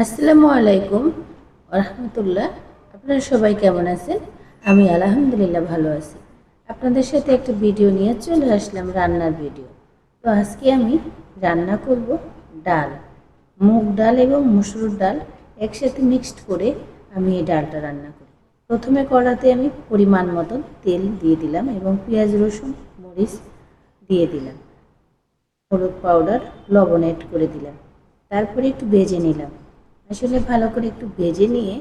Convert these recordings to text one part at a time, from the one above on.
আসসালামু আলাইকুম রহমতুল্লাহ। আপনারা সবাই কেমন আছেন? আমি আলহামদুলিল্লাহ ভালো আছি। আপনাদের সাথে একটা ভিডিও নিয়ে চলে আসলাম, রান্নার ভিডিও। তো আজকে আমি রান্না করব ডাল, মুগ ডাল এবং মসুর ডাল একসাথে মিক্সড করে আমি এই ডালটা রান্না করি। প্রথমে কড়াতে আমি পরিমাণ মতন তেল দিয়ে দিলাম এবং পেঁয়াজ রসুন মরিচ দিয়ে দিলাম, হলুদ পাউডার লবণ অ্যাড করে দিলাম, তারপরে একটু ভেজে নিলাম। আসলে ভালো করে একটু ভেজে নিয়ে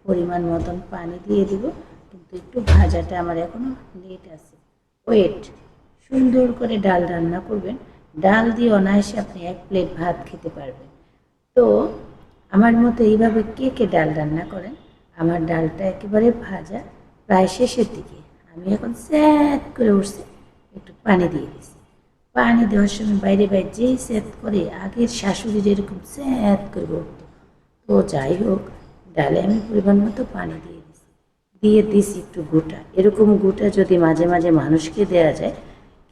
পরিমাণ মতন পানি দিয়ে দিব, কিন্তু একটু ভাজাটা আমার এখনও লেট আছে। ওয়েট, সুন্দর করে ডাল রান্না করবেন। ডাল দিয়ে অনায়াসে আপনি 1 প্লেট ভাত খেতে পারবেন। তো আমার মতো এইভাবে কে কে ডাল রান্না করেন? আমার ডালটা একেবারে ভাজা প্রায় শেষের দিকে। আমি এখন স্যাঁত করে উঠছে, একটু পানি দিয়ে দিছি। পানি দেওয়ার সময় বাইরে বাইরে যেই স্যাঁত করে, আগের শাশুড়ির এরকম স্যাঁত করে উঠতো। তো যাই হোক, ডালে আমি পরিমাণ মতো পানি দিয়ে দিছি একটু গোটা। এরকম গোটা যদি মাঝে মাঝে মানুষকে দেওয়া যায়,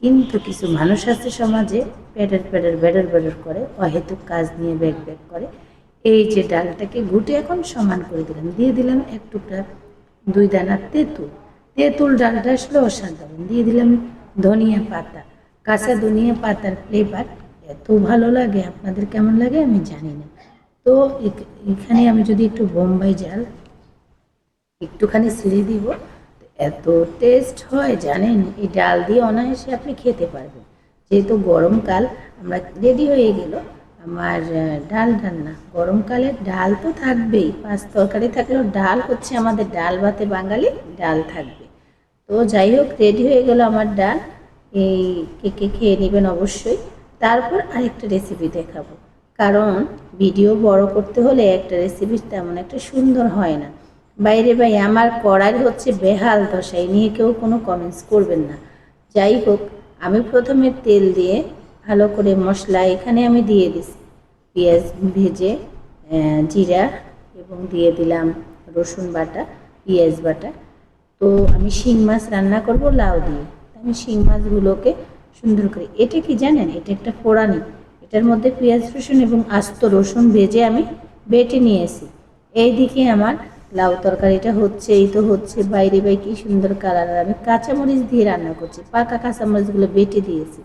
কিন্তু কিছু মানুষ আছে সমাজে প্যাডার প্যাডার ব্যাডার ব্যাডার করে, অহেতুক কাজ নিয়ে ব্যাগ ব্যাগ করে। এই যে ডালটাকে গুটে এখন সমান করে দিলাম, দিয়ে দিলাম এক টুকরা 2 দানা তেঁতুল। তেঁতুল ডালটা আসলে অসাধারণ। দিয়ে দিলাম ধনিয়া পাতা, কাঁচা ধনিয়া পাতার ফ্লেভার এত ভালো লাগে, আপনাদের কেমন লাগে আমি জানি না। তো এখানে আমি যদি একটু বোম্বাই জাল একটুখানি ছিঁড়ে দিব, এত টেস্ট হয় জানেন। এই ডাল দিয়ে অনায়াসে আপনি খেতে পারবেন। যেহেতু গরমকাল, আমরা রেডি হয়ে গেল আমার ডাল রান্না। গরমকালে ডাল তো থাকবেই, 5 তরকারি থাকলেও ডাল হচ্ছে আমাদের ডাল ভাতে বাঙালি, ডাল থাকবে। তো যাই হোক, রেডি হয়ে গেল আমার ডাল। এই কেকে খেয়ে নেবেন অবশ্যই। তারপর আরেকটা রেসিপি দেখাবো, কারণ ভিডিও বড় করতে হলে একটা রেসিপি তেমন একটা সুন্দর হয় না। বাইরে ভাই আমার কড়াই হচ্ছে বেহাল দশা, এই নিয়ে কেউ কোনো কমেন্টস করবেন না। যাই হোক, আমি প্রথমে তেল দিয়ে ভালো করে মশলা এখানে আমি দিয়ে দিছি, পেঁয়াজ ভেজে, জিরা এবং দিয়ে দিলাম রসুন বাটা, পেঁয়াজ বাটা। তো আমি শিং মাছ রান্না করব লাউ দিয়ে। আমি শিং মাছগুলোকে সুন্দর করে, এটা কি জানেন, এটা একটা ফোড়ানি। এটার মধ্যে পেঁয়াজ রসুন এবং আস্ত রসুন ভেজে আমি বেটে নিয়েছি। এইদিকে আমার লাউ তরকারিটা হচ্ছে, এই তো হচ্ছে, বাইরে বাইরে কি সুন্দর কালার। আর আমি কাঁচামরিচ দিয়ে রান্না করছি, পাকা কাঁচামরিচগুলো বেটে দিয়েছি।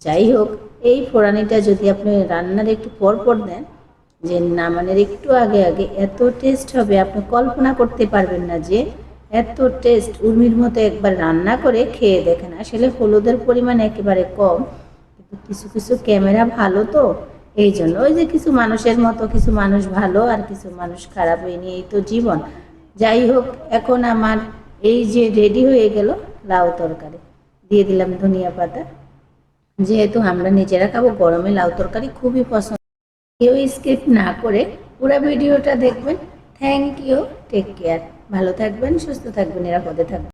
যাই হোক, এই ফোড়ানিটা যদি আপনি রান্নার একটু পর পর দেন, যে নামানোর একটু আগে আগে, এত টেস্ট হবে আপনি কল্পনা করতে পারবেন না যে এত টেস্ট। উর্মির মতো একবার রান্না করে খেয়ে দেখেন। আসলে হলুদের পরিমাণ একেবারে কম, কিন্তু কিছু কিছু ক্যামেরা ভালো, তো এই জন্য ওই যে কিছু মানুষের মতো কিছু মানুষ ভালো আর কিছু মানুষ খারাপ, এই নিয়েই তো জীবন। যাই হোক, এখন আমার এই যে রেডি হয়ে গেল লাউ তরকারি, দিয়ে দিলাম ধনিয়া পাতা। যেহেতু আমরা নিজেরা খাবো, গরমে লাউ তরকারি খুবই পছন্দ। কেউ স্কিপ না করে পুরো ভিডিওটা দেখবেন। থ্যাংক ইউ, টেক কেয়ার, ভালো থাকবেন, সুস্থ থাকবেন, নিরাপদে থাকবেন।